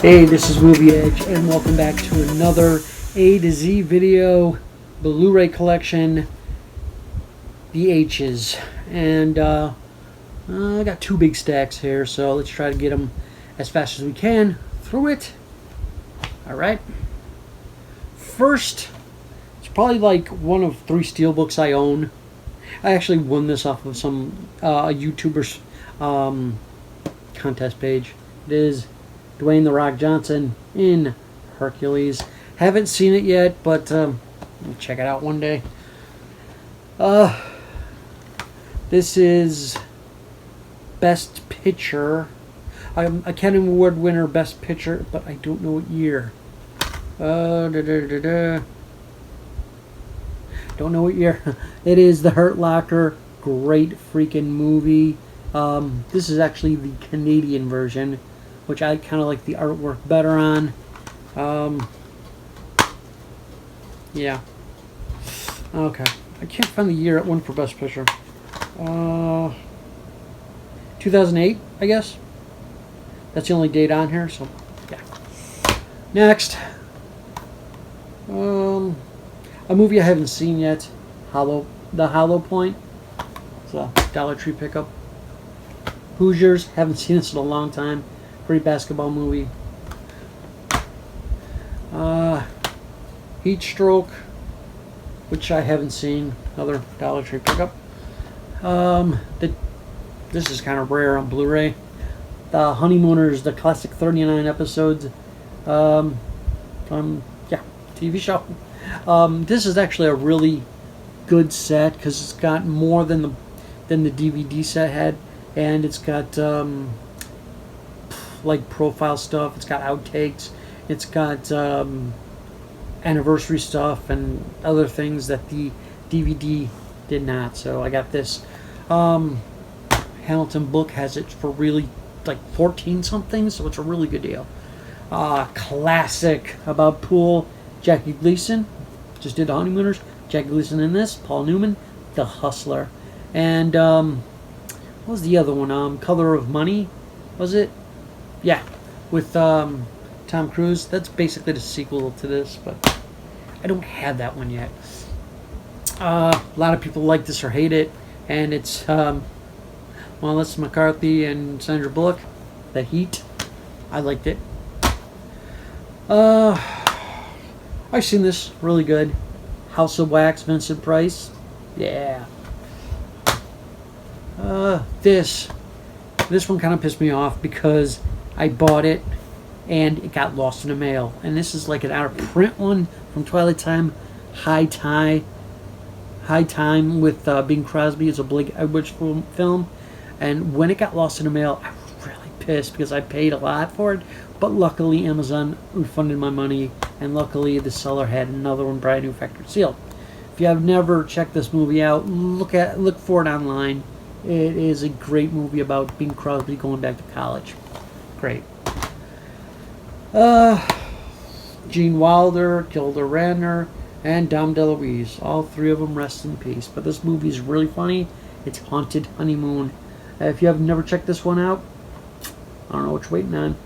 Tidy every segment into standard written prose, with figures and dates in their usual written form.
Hey, this is Movie Edge, and welcome back to another A to Z video, Blu-ray collection, the H's. And I got two big stacks here, so let's try to get them as fast as we can through it. Alright. First, it's probably like one of 3 steelbooks I own. I actually won this off of some YouTuber's contest page. It is Dwayne "The Rock" Johnson in Hercules. Haven't seen it yet, but I'll check it out one day. This is Best Picture. Academy Award winner, Best Picture, but I don't know what year. Don't know what year. It is The Hurt Locker. Great freaking movie. This is actually the Canadian version, which I kind of like the artwork better on. Yeah. Okay. I can't find the year it won for Best Picture. 2008, I guess. That's the only date on here, so yeah. Next. A movie I haven't seen yet. The Hollow Point. It's a Dollar Tree pickup. Hoosiers. Haven't seen this in a long time. Great basketball movie. Heat Stroke, which I haven't seen. Another Dollar Tree pickup. This is kind of rare on Blu-ray. The Honeymooners, the classic 39 episodes. TV show. This is actually a really good set because it's got more than the DVD set had, and it's got like profile stuff. It's got outtakes. It's got anniversary stuff and other things that the DVD did not. So I got this. Hamilton Book has it for really like 14 something, so it's a really good deal. Classic about pool. Jackie Gleason just did The Honeymooners. Jackie Gleason in this. Paul Newman, The Hustler, and what was the other one? Color of Money, was it? Yeah, with Tom Cruise. That's basically the sequel to this, but I don't have that one yet. A lot of people like this or hate it, and it's Melissa McCarthy and Sandra Bullock. The Heat. I liked it. I've seen this. Really good. House of Wax, Vincent Price. Yeah. This one kind of pissed me off because I bought it and it got lost in the mail. And this is like an out of print one from Twilight Time. High Time with Bing Crosby. It's a Blake Edwards film. And when it got lost in the mail, I was really pissed because I paid a lot for it. But luckily Amazon refunded my money, and luckily the seller had another one brand new factory sealed. If you have never checked this movie out, look for it online. It is a great movie about Bing Crosby going back to college. Great. Gene Wilder, Gilda Radner, and Dom DeLuise. All 3 of them rest in peace. But this movie is really funny. It's Haunted Honeymoon. If you have never checked this one out, I don't know what you're waiting on.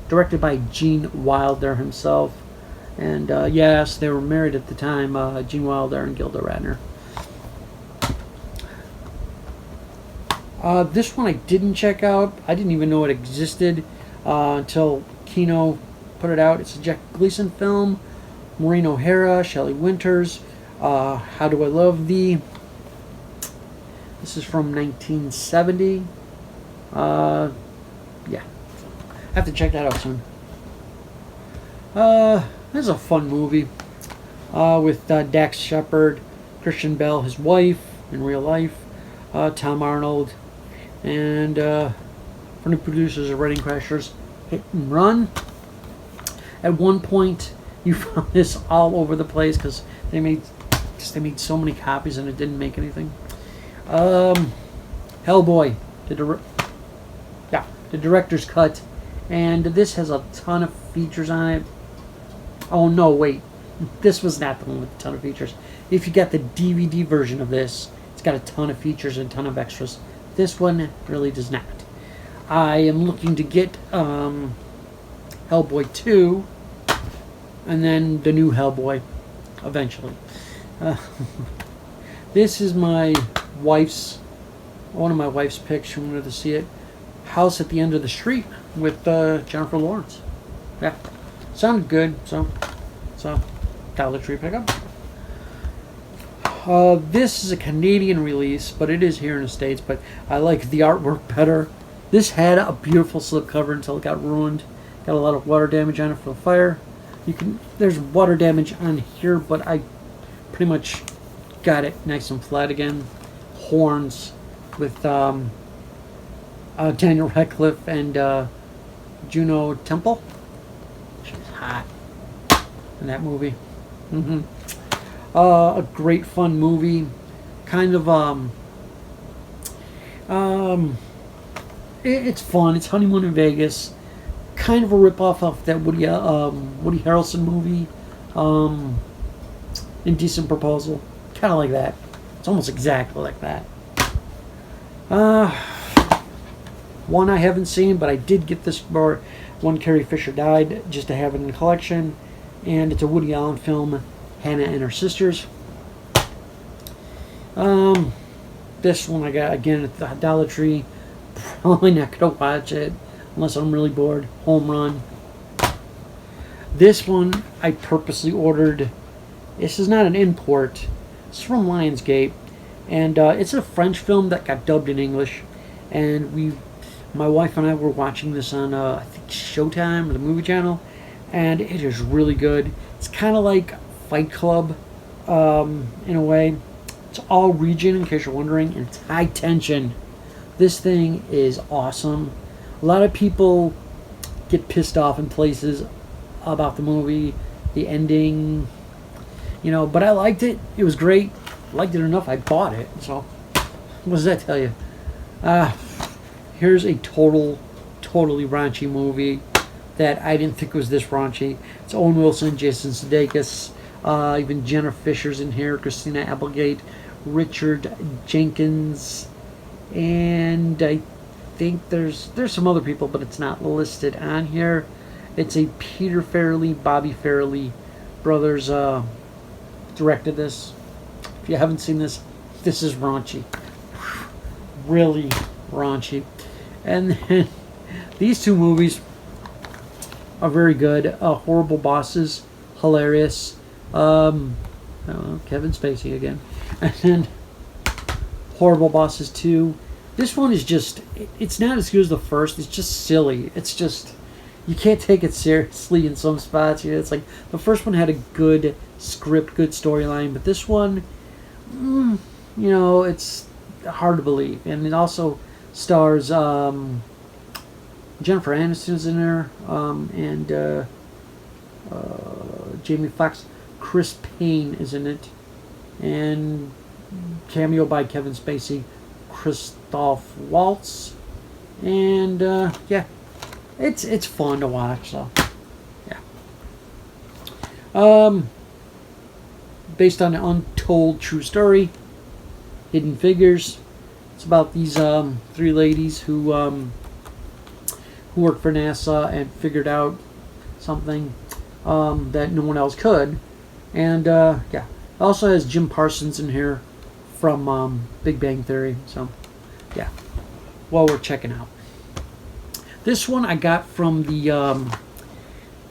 Directed by Gene Wilder himself. And yes, they were married at the time, Gene Wilder and Gilda Radner. This one I didn't check out. I didn't even know it existed until Kino put it out. It's a Jack Gleason film. Maureen O'Hara, Shelley Winters. How Do I Love Thee? This is from 1970. Yeah. I have to check that out soon. This is a fun movie with Dax Shepard, Christian Bale, his wife in real life, Tom Arnold, and from the producers of Wedding Crashers, Hit and Run. At one point, you found this all over the place because they made so many copies and it didn't make anything. Hellboy, the director's cut. And this has a ton of features on it. Oh no, wait. This was not the one with a ton of features. If you get the DVD version of this, it's got a ton of features and a ton of extras. This one really does not. I am looking to get Hellboy 2, and then the new Hellboy eventually. This is one of my wife's picks. She wanted to see it. House at the End of the Street with Jennifer Lawrence. Yeah, sounded good. So Dollar Tree pickup. This is a Canadian release, but it is here in the States. But I like the artwork better. This had a beautiful slipcover until it got ruined. Got a lot of water damage on it from the fire. There's water damage on here, but I pretty much got it nice and flat again. Horns with Daniel Radcliffe and Juno Temple. She's hot in that movie. A great fun movie. Kind of it's fun. It's Honeymoon in Vegas. Kind of a ripoff of that Woody Harrelson movie, Indecent Proposal. Kind of like that. It's almost exactly like that. One I haven't seen, but I did get this for when Carrie Fisher died, just to have it in the collection. And it's a Woody Allen film, Hannah and Her Sisters. This one I got again at the Dollar Tree. Probably not gonna watch it unless I'm really bored. Home Run. This one I purposely ordered. This is not an import. It's from Lionsgate, and it's a French film that got dubbed in English. And my wife and I were watching this on I think Showtime or the Movie Channel, and it is really good. It's kind of like Fight Club in a way. It's all region, in case you're wondering, and it's high tension. This thing is awesome. A lot of people get pissed off in places about the movie, the ending, but I liked it. It was great. I liked it enough, I bought it. So, what does that tell you? Here's a totally raunchy movie that I didn't think was this raunchy. It's Owen Wilson, Jason Sudeikis, even Jenna Fisher's in here, Christina Applegate, Richard Jenkins, and I think there's some other people, but it's not listed on here. It's a Peter Farrelly, Bobby Farrelly brothers directed this. If you haven't seen this, this is raunchy. Really raunchy. And then these two movies are very good. Horrible Bosses, hilarious. Kevin Spacey again. And then Horrible Bosses 2. This one is just, it's not as good as the first. It's just silly. It's just, you can't take it seriously in some spots. It's like, the first one had a good script, good storyline. But this one, it's hard to believe. And it also stars Jennifer Aniston's in there. And Jamie Foxx. Chris Payne is in it. And cameo by Kevin Spacey, Christoph Waltz, and it's fun to watch. So based on an untold true story, Hidden Figures. It's about these three ladies who worked for NASA and figured out something that no one else could, and it also has Jim Parsons in here from Big Bang Theory. So, we're checking out. This one I got from the.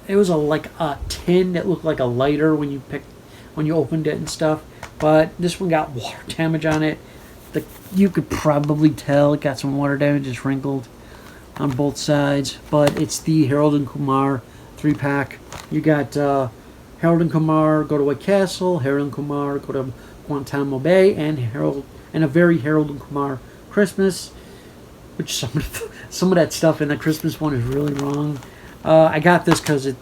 It was like a tin that looked like a lighter when you opened it and stuff. But this one got water damage on it. You could probably tell it got some water damage. It's wrinkled on both sides. But it's the Harold and Kumar 3-pack. You got Harold and Kumar Go to White Castle, Harold and Kumar Go to Guantanamo Bay, and a very Harold and Kumar Christmas, which some of that stuff in the Christmas one is really wrong. I got this because it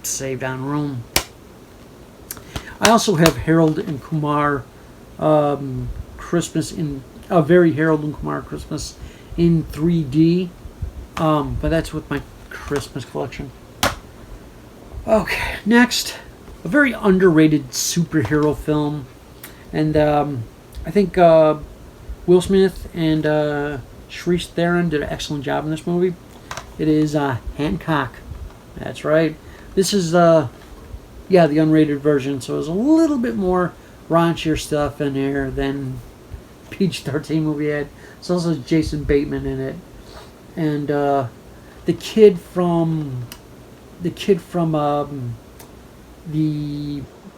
saved on room. I also have Harold and Kumar Christmas in a very Harold and Kumar Christmas in 3D, but that's with my Christmas collection. Okay, next, a very underrated superhero film, and I think Will Smith and Charlize Theron did an excellent job in this movie. It is Hancock. That's right. This is yeah, the unrated version, so there's a little bit more raunchier stuff in here than PG-13 movie had. It's also Jason Bateman in it, and the kid from the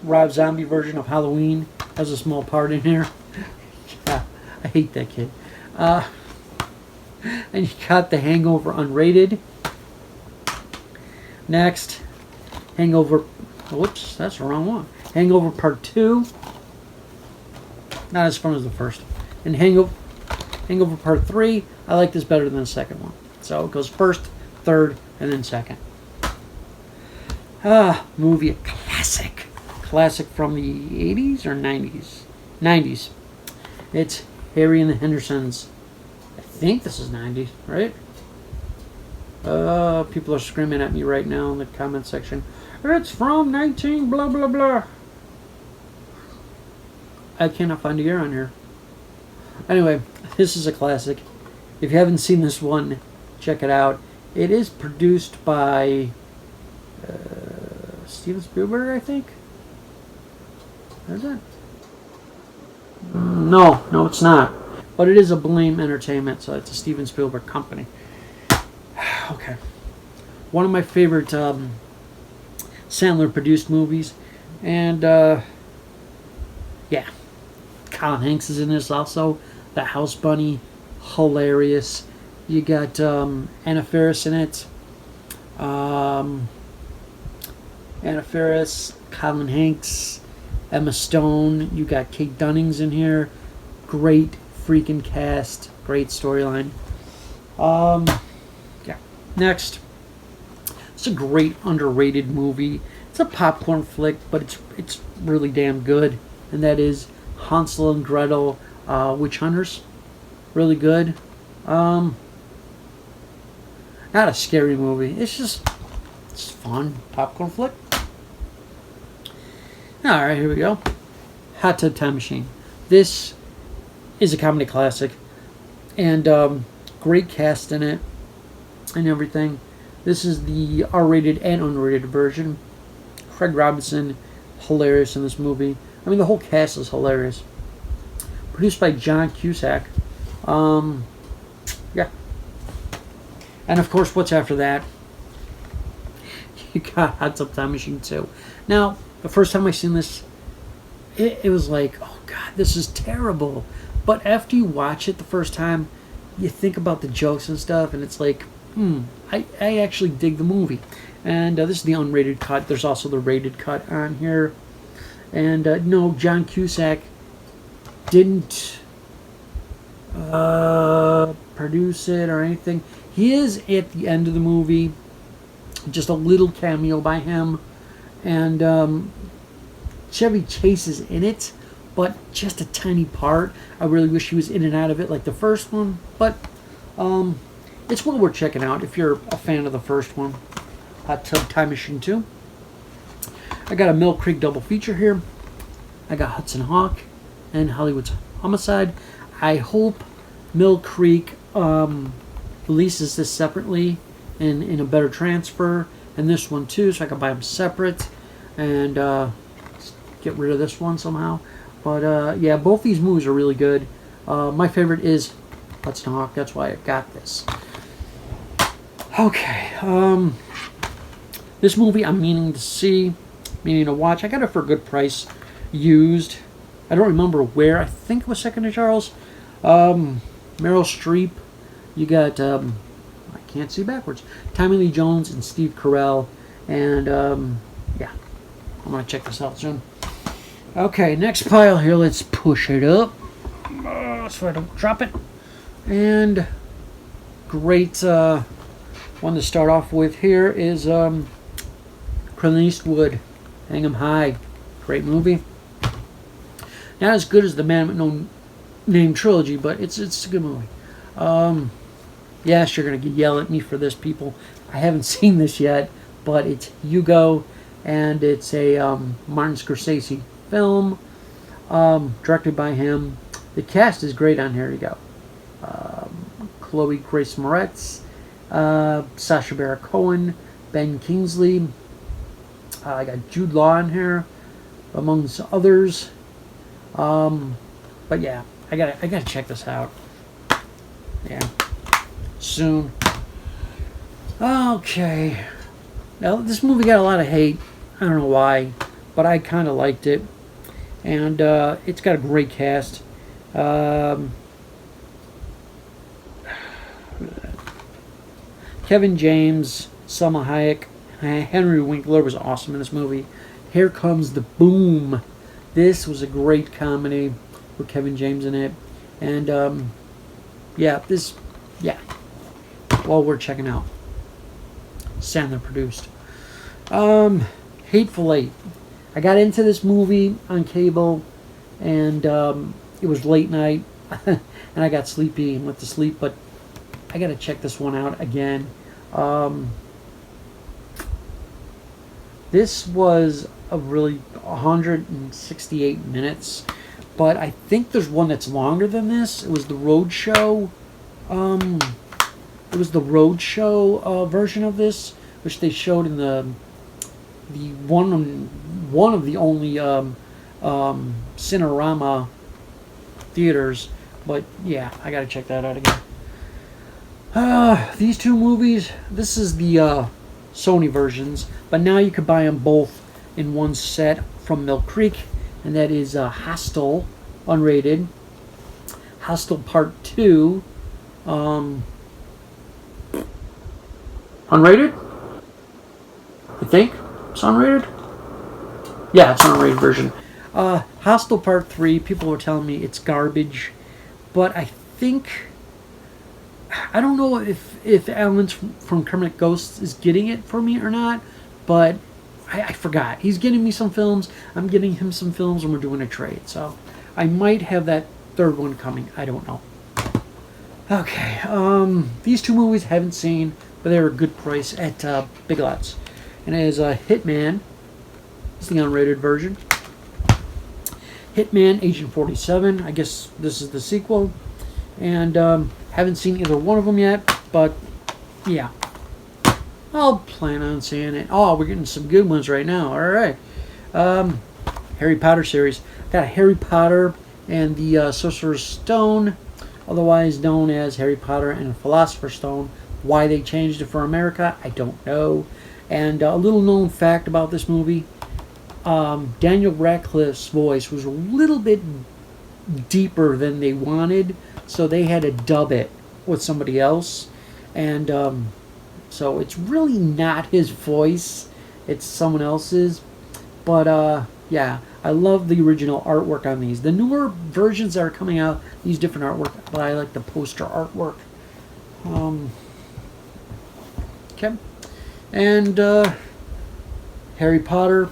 Rob Zombie version of Halloween has a small part in here. Yeah, I hate that kid. And you got The Hangover unrated. Next, Hangover. Whoops, that's the wrong one. Hangover Part 2. Not as fun as the first. And Hangover Part 3. I like this better than the second one. So it goes first, third, and then second. Movie, a classic. Classic from the 80s or 90s? 90s. It's Harry and the Hendersons. I think this is 90s, right? People are screaming at me right now in the comment section. It's from 19 blah blah blah. I cannot find a year on here. Anyway, this is a classic. If you haven't seen this one, check it out. It is produced by Steven Spielberg, I think. Is it? No, it's not. But it is a Blame Entertainment, so it's a Steven Spielberg company. Okay. One of my favorite Sandler produced movies. And, yeah. Colin Hanks is in this also. The House Bunny. Hilarious. You got Anna Faris in it. Anna Faris, Colin Hanks, Emma Stone. You got Kate Dunning's in here. Great freaking cast. Great storyline. Yeah. Next. It's a great underrated movie. It's a popcorn flick, but it's really damn good. And that is Hansel and Gretel, Witch Hunters. Really good. Not a scary movie. It's fun. Popcorn flick. Alright, here we go. Hot Tub Time Machine. This is a comedy classic. And great cast in it. And everything. This is the R-rated and unrated version. Craig Robinson, hilarious in this movie. I mean, the whole cast is hilarious. Produced by John Cusack. Yeah. And of course, what's after that? You got Hot Tub Time Machine 2. Now, the first time I seen this, it was like, oh God, this is terrible. But after you watch it the first time, you think about the jokes and stuff, and it's like, I actually dig the movie. And this is the unrated cut. There's also the rated cut on here. And no, John Cusack didn't produce it or anything. He is at the end of the movie. Just a little cameo by him. And Chevy Chase is in it, but just a tiny part. I really wish he was in and out of it like the first one. But it's well worth checking out if you're a fan of the first one. Hot Tub Time Machine 2. I got a Mill Creek double feature here. I got Hudson Hawk and Hollywood's Homicide. I hope Mill Creek releases this separately in a better transfer, and this one too, so I can buy them separate and get rid of this one somehow. But yeah, both these movies are really good. My favorite is Hudson Hawk. That's why I got this. Okay, this movie I'm meaning to watch. I got it for a good price, used. I don't remember where. I think it was Second to Charles. Meryl Streep. You got, I can't see backwards. Tommy Lee Jones and Steve Carell. And, yeah. I'm going to check this out soon. Okay, next pile here. Let's push it up. So I don't drop it. And great one to start off with here is Clint Eastwood, Hang 'em High. Great movie. Not as good as the Man with No Name trilogy, but it's a good movie. Yes, you're going to yell at me for this, people. I haven't seen this yet, but it's Hugo, and it's a Martin Scorsese film, directed by him. The cast is great on here. You got Chloe Grace Moretz, Sacha Baron Cohen, Ben Kingsley. I got Jude Law in here, amongst others. But yeah, I gotta check this out. Yeah, soon. Okay. Now this movie got a lot of hate. I don't know why, but I kind of liked it, and it's got a great cast. Kevin James, Selma Hayek, Henry Winkler was awesome in this movie. Here Comes the Boom. This was a great comedy with Kevin James in it, and yeah, well worth checking out. Sandler produced. Hateful Eight. I got into this movie on cable, and it was late night, and I got sleepy and went to sleep. But I gotta check this one out again. This was a really 168 minutes, but I think there's one that's longer than this. It was the Roadshow. It was the Roadshow version of this, which they showed in the one of the only Cinerama theaters. But yeah, I gotta check that out again. These two movies, this is the Sony versions, but now you could buy them both in one set from Mill Creek, and that is Hostel, unrated. Hostel Part 2, unrated? I think it's unrated? Yeah, it's an unrated version. Hostel Part 3, people were telling me it's garbage, but I don't know if Elements from Kermit Ghosts is getting it for me or not, but I forgot. He's getting me some films, I'm getting him some films, and we're doing a trade. So I might have that third one coming. I don't know. Okay, these two movies I haven't seen, but they were a good price at Big Lots. And it is Hitman. It's the unrated version. Hitman Agent 47. I guess this is the sequel. And haven't seen either one of them yet, but yeah, I'll plan on seeing it. Oh, we're getting some good ones right now. All right. Harry Potter series. Got Harry Potter and the Sorcerer's Stone, otherwise known as Harry Potter and the Philosopher's Stone. Why they changed it for America, I don't know. And a little known fact about this movie, Daniel Radcliffe's voice was a little bit deeper than they wanted, so they had to dub it with somebody else. And so it's really not his voice, it's someone else's. But yeah, I love the original artwork on these. The newer versions that are coming out, these different artwork, but I like the poster artwork. Okay. And Harry Potter,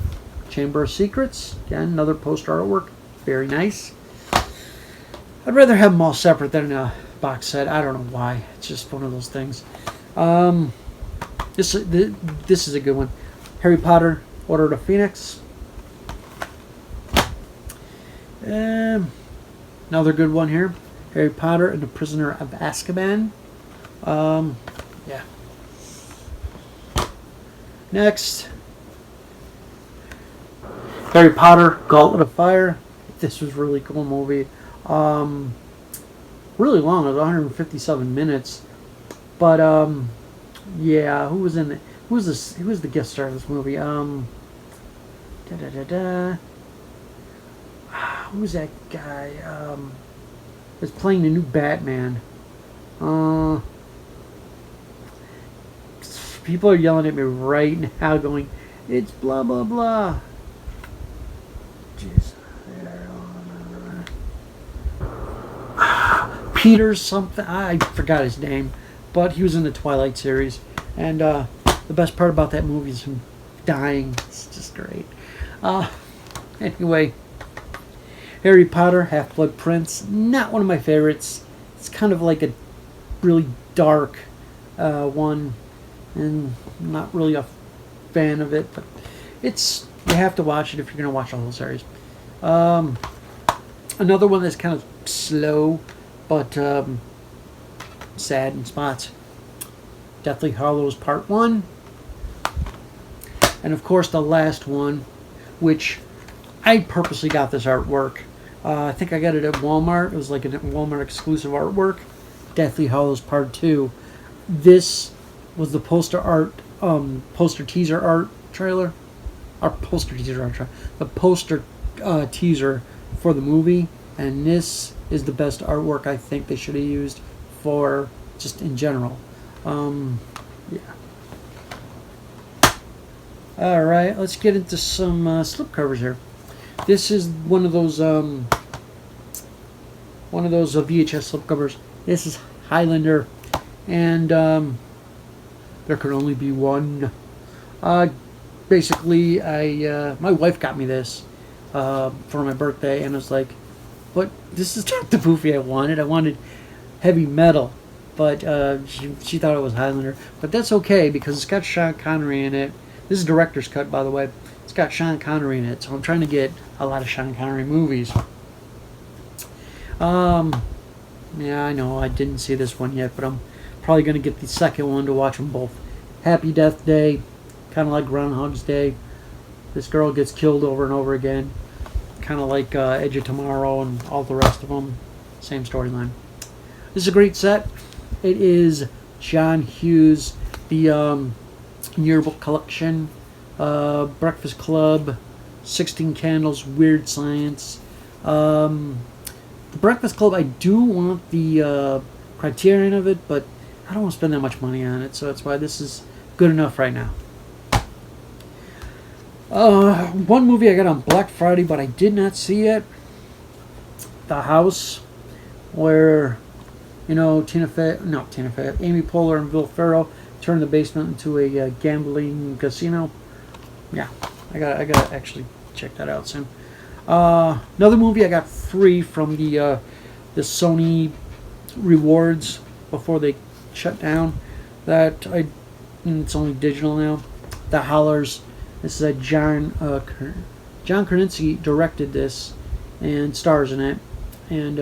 Chamber of Secrets. Again, another poster artwork. Very nice. I'd rather have them all separate than a box set. I don't know why. It's just one of those things. This is a good one. Harry Potter, Order of the Phoenix. Another good one here. Harry Potter and the Prisoner of Azkaban. Yeah. Next, Harry Potter, Gauntlet of Fire. This was a really cool movie. Really long. It was 157 minutes. But yeah, who was in it? Who was the guest star of this movie? Who was that guy? Was playing the new Batman. People are yelling at me right now, going, "It's blah blah blah." Jeez. Peter something. I forgot his name, but he was in the Twilight series, and the best part about that movie is him dying. It's just great. Anyway, Harry Potter, Half-Blood Prince. Not one of my favorites. It's kind of like a really dark one, and I'm not really a fan of it, but you have to watch it if you're going to watch the whole series. Another one that's kind of slow, but sad in spots. Deathly Hallows Part 1. And of course, the last one, which I purposely got this artwork. I think I got it at Walmart. It was like a Walmart exclusive artwork. Deathly Hallows Part 2. This was the poster teaser art trailer. Our poster teaser art trailer. The poster teaser for the movie. And this is the best artwork I think they should have used for just in general. Yeah. Alright, let's get into some slipcovers here. This is one of those VHS slipcovers. This is Highlander, and there could only be one. Basically, my wife got me this for my birthday, and I was like, "But this is not the movie I wanted. I wanted heavy metal." But she thought it was Highlander. But that's okay because it's got Sean Connery in it. This is director's cut, by the way. It's got Sean Connery in it, so I'm trying to get a lot of Sean Connery movies. Yeah, I know I didn't see this one yet, but I'm probably going to get the second one to watch them both. Happy Death Day, kind of like Groundhog's Day. This girl gets killed over and over again, kind of like Edge of Tomorrow and all the rest of them. Same storyline. This is a great set. It is John Hughes, the yearbook collection, Breakfast Club, 16 Candles, Weird Science. The Breakfast Club, I do want the Criterion of it, but I don't want to spend that much money on it, so that's why this is good enough right now. One movie I got on Black Friday, but I did not see it. The House, where, you know, Amy Poehler and Will Ferrell turned the basement into a gambling casino. Yeah, I gotta actually check that out soon. Another movie I got free from the Sony rewards before they shut down. It's only digital now. The Howlers. This is a John Krasinski directed this and stars in it, and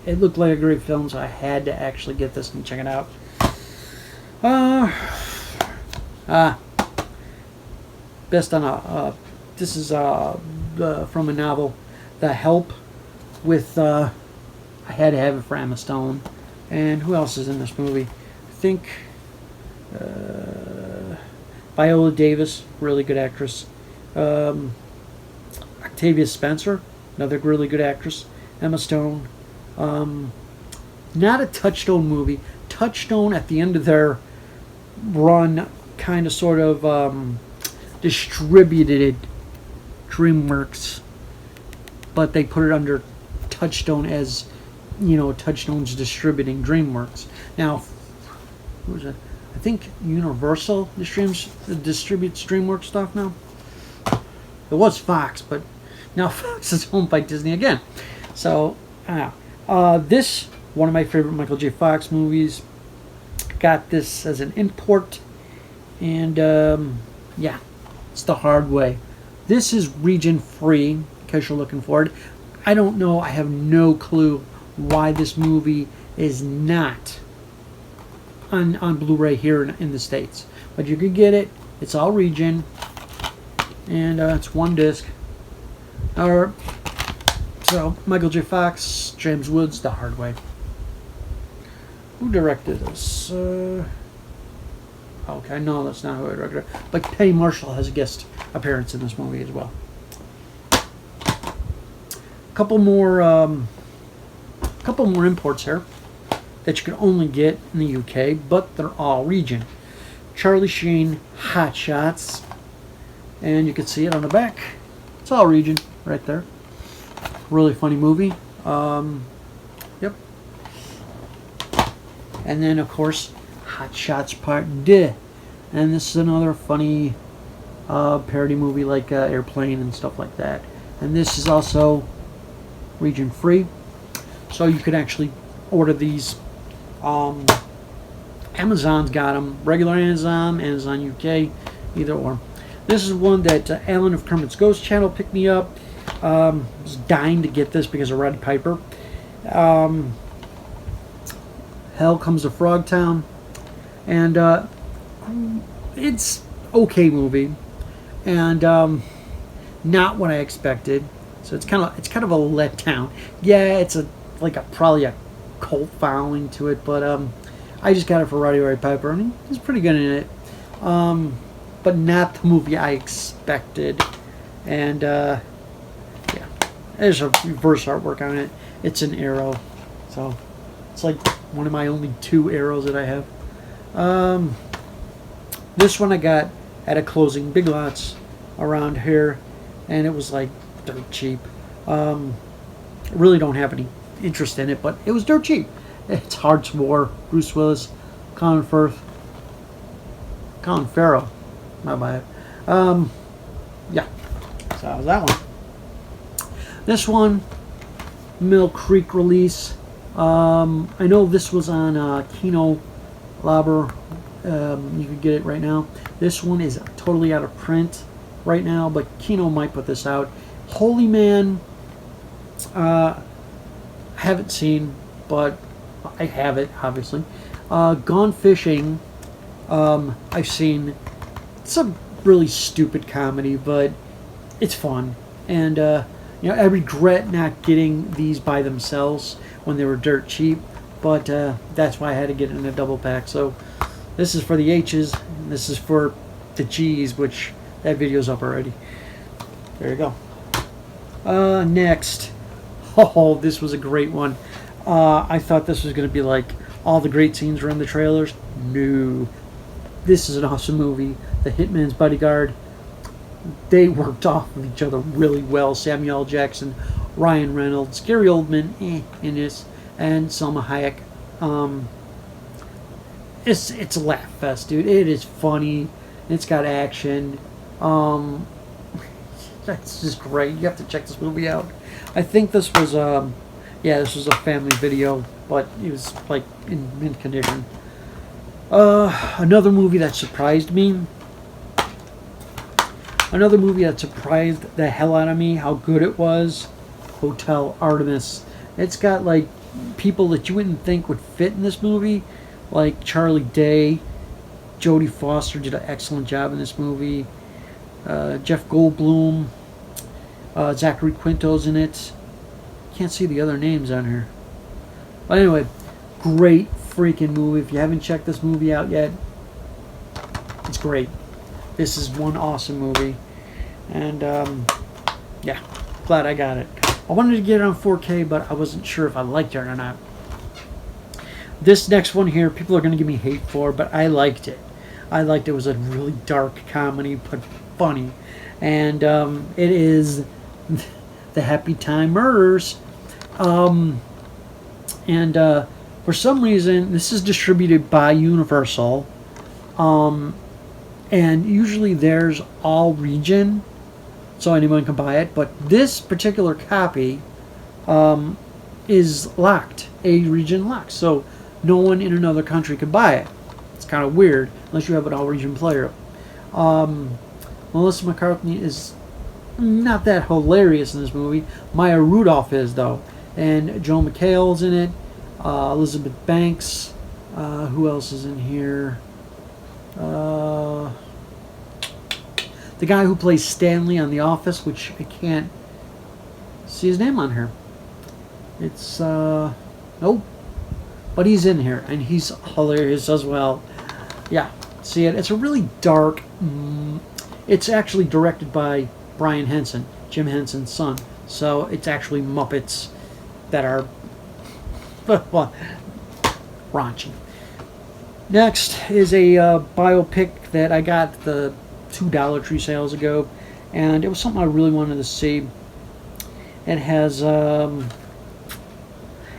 it looked like a great film, so I had to actually get this and check it out. Best on a this is from a novel, The Help, with I had to have it for Emma Stone, and who else is in this movie? I think Viola Davis, really good actress. Octavia Spencer, another really good actress. Emma Stone. Not a Touchstone movie. Touchstone at the end of their run kind of sort of distributed DreamWorks, but they put it under Touchstone as, you know, Touchstone's distributing DreamWorks. Now, who is it? I think Universal distributes DreamWorks stuff now. It was Fox, but now Fox is owned by Disney again. So, this, one of my favorite Michael J. Fox movies. Got this as an import, and yeah, it's The Hard Way. This is region free, in case you're looking for it. I don't know, I have no clue why this movie is not on Blu-ray here in the States. But you can get it. It's all region, and it's one disc. So, Michael J. Fox, James Woods, The Hard Way. Who directed this? Okay, no, that's not who I directed. But Penny Marshall has a guest appearance in this movie as well. Couple more imports here that you can only get in the UK, but they're all region. Charlie Sheen, Hot Shots, and you can see it on the back. It's all region right there. Really funny movie. Yep. And then, of course, Hot Shots Part 2. And this is another funny parody movie like Airplane and stuff like that. And this is also region free. So you can actually order these. Amazon's got them. Regular Amazon, Amazon UK, either or. This is one that Alan of Kermit's Ghost Channel picked me up. I was dying to get this because of Roddy Piper. Hell Comes to Frogtown, and it's okay movie. and not what I expected. So it's kind of a letdown. Yeah, it's probably a cult following to it, but I just got it for Roddy Piper, and he's pretty good in it. But not the movie I expected. And yeah, there's a reverse artwork on it. It's an arrow, so it's like one of my only 2 arrows that I have. This one I got at a closing Big Lots around here, and it was like dirt cheap. Really don't have any interest in it, but it was dirt cheap. It's Hearts War, Bruce Willis, Colin Farrell. Not bad. Yeah, so that was that one. This one, Mill Creek release. I know this was on Kino Lorber. You can get it right now. This one is totally out of print right now, but Kino might put this out. Holy Man, haven't seen, but I have it, obviously. Gone Fishing, I've seen. It's a really stupid comedy, but it's fun. And, I regret not getting these by themselves when they were dirt cheap, but that's why I had to get it in a double pack. So this is for the H's, and this is for the G's, which that video's up already. There you go. Next. Oh, this was a great one. I thought this was going to be like all the great scenes were in the trailers. No. This is an awesome movie. The Hitman's Bodyguard. They worked off of each other really well. Samuel L. Jackson, Ryan Reynolds, Gary Oldman in this, and Salma Hayek. It's a laugh fest, dude. It is funny. It's got action. That's just great. You have to check this movie out. I think this was this was a family video, but it was like in mint condition. Another movie that surprised me. Another movie that surprised the hell out of me, how good it was. Hotel Artemis. It's got like people that you wouldn't think would fit in this movie, like Charlie Day. Jodie Foster did an excellent job in this movie. Jeff Goldblum. Zachary Quinto's in it. Can't see the other names on here. But anyway, great freaking movie. If you haven't checked this movie out yet, it's great. This is one awesome movie. And yeah, glad I got it. I wanted to get it on 4K, but I wasn't sure if I liked it or not. This next one here, people are going to give me hate for, but I liked it. I liked it. It was a really dark comedy, but funny. And it is The Happy Time Murders. For some reason, this is distributed by Universal. And usually there's all region, so anyone can buy it. But this particular copy is locked, a region locked. So no one in another country can buy it. It's kind of weird, unless you have an all-region player. Melissa McCarthy is not that hilarious in this movie. Maya Rudolph is, though. And Joel McHale's in it. Elizabeth Banks. Who else is in here? The guy who plays Stanley on The Office, which I can't see his name on here. It's, nope. But he's in here, and he's hilarious as well. Yeah, see it? It's a really dark... it's actually directed by Brian Henson, Jim Henson's son. So it's actually Muppets that are raunchy. Next is a biopic that I got the 2 Dollar Tree sales ago, and it was something I really wanted to see. It has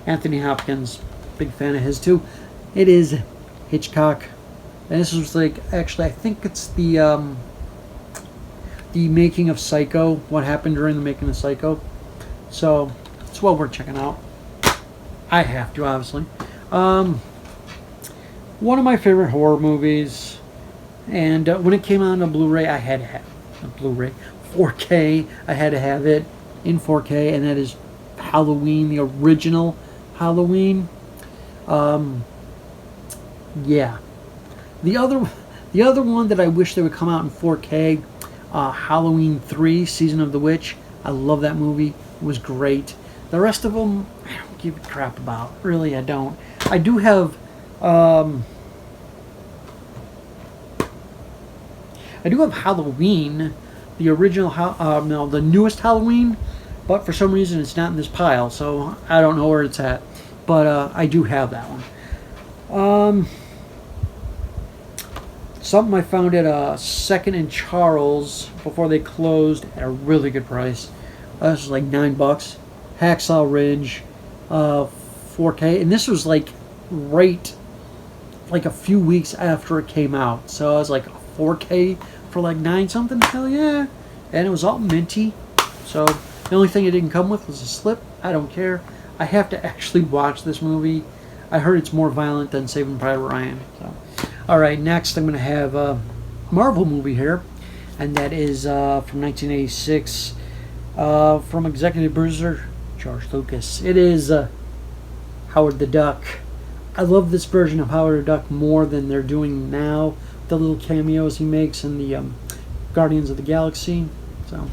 Anthony Hopkins, big fan of his too. It is Hitchcock, and this was like, actually I think it's the making of Psycho, what happened during the making of Psycho. So it's what we're checking out. I have to, obviously. One of my favorite horror movies, and when it came out on Blu-ray, I had to have a Blu-ray 4K. I had to have it in 4K, and that is Halloween, the original Halloween. Yeah. The other one that I wish they would come out in 4K, Halloween 3, Season of the Witch. I love that movie. It was great. The rest of them, I don't give a crap about. Really, I don't. I do have... I do have Halloween, the original, no, the newest Halloween, but for some reason it's not in this pile, so I don't know where it's at. But I do have that one. Something I found at Second and Charles before they closed at a really good price. This was like $9. Hacksaw Ridge, 4K, and this was like right, like a few weeks after it came out. So I was like 4K for like 9 something. Hell yeah! And it was all minty. So the only thing it didn't come with was a slip. I don't care. I have to actually watch this movie. I heard it's more violent than Saving Private Ryan. So, all right, next I'm going to have a Marvel movie here, and that is from 1986 from executive producer George Lucas. It is Howard the Duck. I love this version of Howard the Duck more than they're doing now. The little cameos he makes in the Guardians of the Galaxy. So,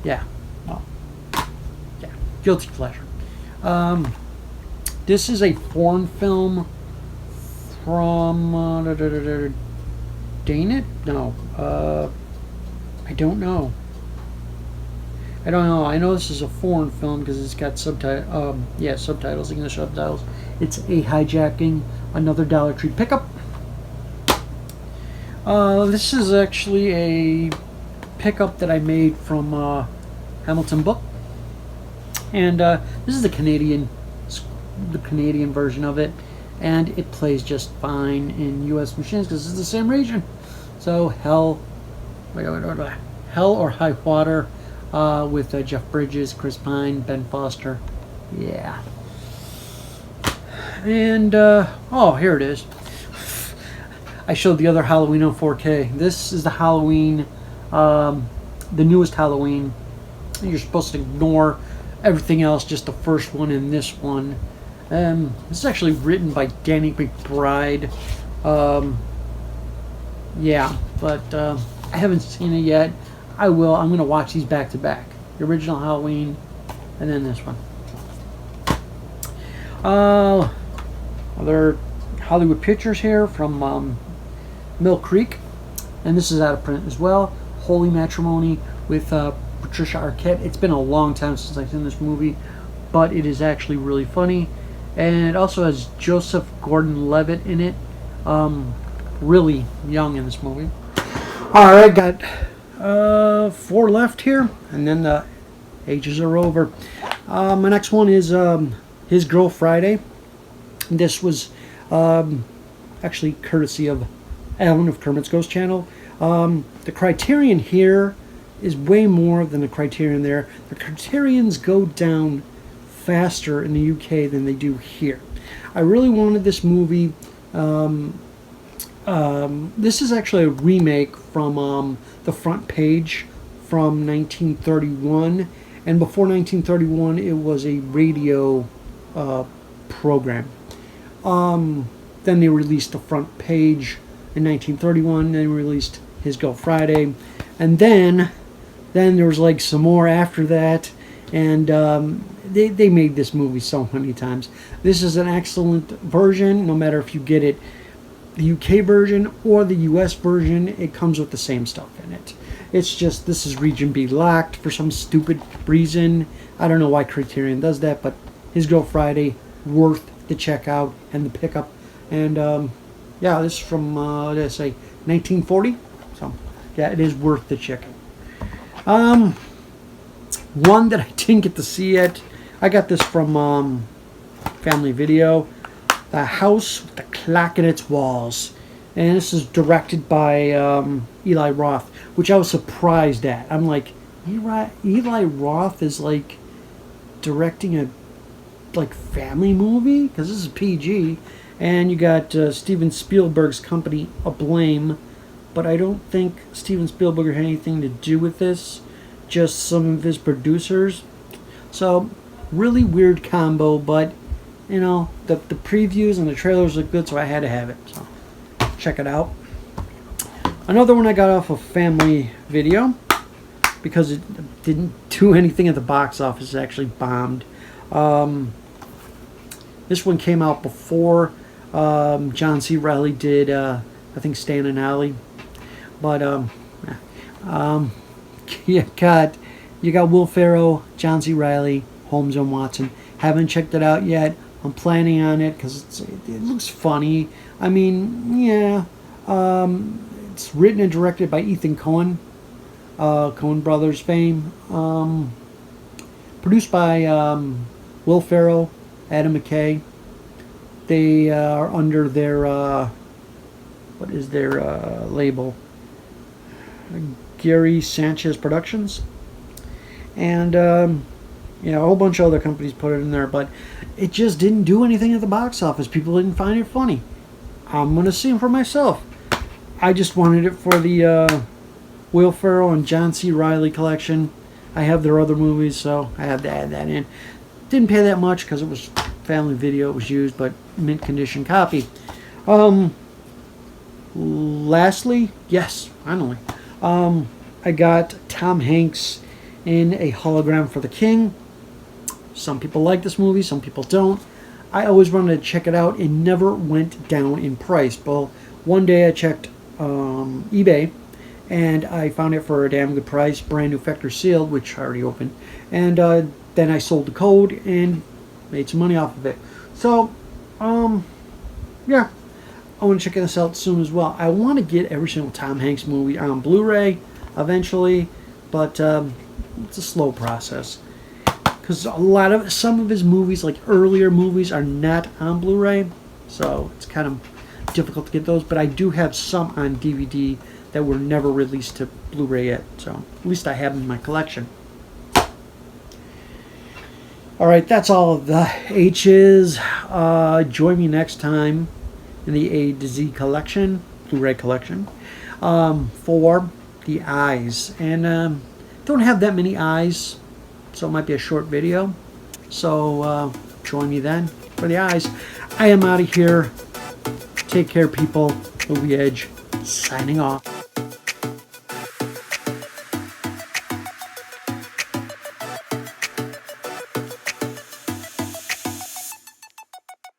yeah. Well, yeah. Guilty pleasure. This is a foreign film from Dana? No. I don't know. I don't know. I know this is a foreign film because it's got subtitles, English subtitles. It's A Hijacking, Another Dollar Tree Pickup. This is actually a pickup that I made from Hamilton Book, and this is the Canadian version of it, and it plays just fine in U.S. machines because it's the same region. So Hell or High Water with Jeff Bridges, Chris Pine, Ben Foster. Yeah. And oh, here it is. I showed the other Halloween on 4K. This is the Halloween, the newest Halloween. You're supposed to ignore everything else, just the first one and this one. This is actually written by Danny McBride. Yeah, but I haven't seen it yet. I will. I'm going to watch these back to back. The original Halloween, and then this one. Other Hollywood Pictures here from Mill Creek, and this is out of print as well. Holy Matrimony with Patricia Arquette. It's been a long time since I've seen this movie, but it is actually really funny, and it also has Joseph Gordon-Levitt in it. Really young in this movie. All right, got 4 left here, and then the ages are over. My next one is His Girl Friday. This was actually courtesy of Alan of Kermit's Ghost Channel. The Criterion here is way more than the Criterion there. The Criterions go down faster in the UK than they do here. I really wanted this movie. This is actually a remake from The Front Page from 1931, and before 1931 it was a radio program. Then they released The Front Page in 1931, then released His Girl Friday, and then there was like some more after that, and they made this movie so many times. This is an excellent version, no matter if you get it the UK version or the US version, it comes with the same stuff in it. It's just, this is region B locked for some stupid reason. I don't know why Criterion does that, but His Girl Friday, worth the checkout and the pickup. And yeah, this is from, what did I say, 1940? So, yeah, it is worth the checkout. One that I didn't get to see yet, I got this from Family Video. The House with the Clock in Its Walls. And this is directed by Eli Roth, which I was surprised at. I'm like, Eli Roth is like directing a family movie? Because this is PG. And you got Steven Spielberg's company, Blame. But I don't think Steven Spielberg had anything to do with this. Just some of his producers. So, really weird combo, but you know, the previews and the trailers look good, so I had to have it. So, check it out. Another one I got off of Family Video. because it didn't do anything at the box office. It actually bombed. This one came out before John C. Reilly did, I think, Stan and Ollie. But you got Will Ferrell, John C. Reilly, Holmes and Watson. Haven't checked it out yet. I'm planning on it because it looks funny. I mean, yeah. It's written and directed by Ethan Coen, Coen Brothers fame. Produced by Will Ferrell, Adam McKay. They are under their what is their label? Gary Sanchez Productions, and a whole bunch of other companies put it in there, but it just didn't do anything at the box office. People didn't find it funny. I'm gonna see it for myself. I just wanted it for the Will Ferrell and John C. Reilly collection. I have their other movies, so I had to add that in. Didn't pay that much because it was family video. It was used, but mint condition copy. Lastly, yes, finally, I got Tom Hanks in A Hologram for the King. Some people like this movie, some people don't. I always wanted to check it out. It never went down in price. Well, one day I checked eBay, and I found it for a damn good price, brand new factory sealed, which I already opened, and then I sold the code and made some money off of it. So, yeah, I want to check this out soon as well. I want to get every single Tom Hanks movie on Blu-ray eventually, but it's a slow process because some of his movies, like earlier movies, are not on Blu-ray, so it's kind of difficult to get those. But I do have some on DVD that were never released to Blu-ray yet, so at least I have them in my collection. Alright, that's all of the H's. Join me next time in the A to Z collection, Blu-ray collection, for the I's. And don't have that many I's, so it might be a short video. So join me then for the I's. I am out of here. Take care, people. Movie Edge, signing off.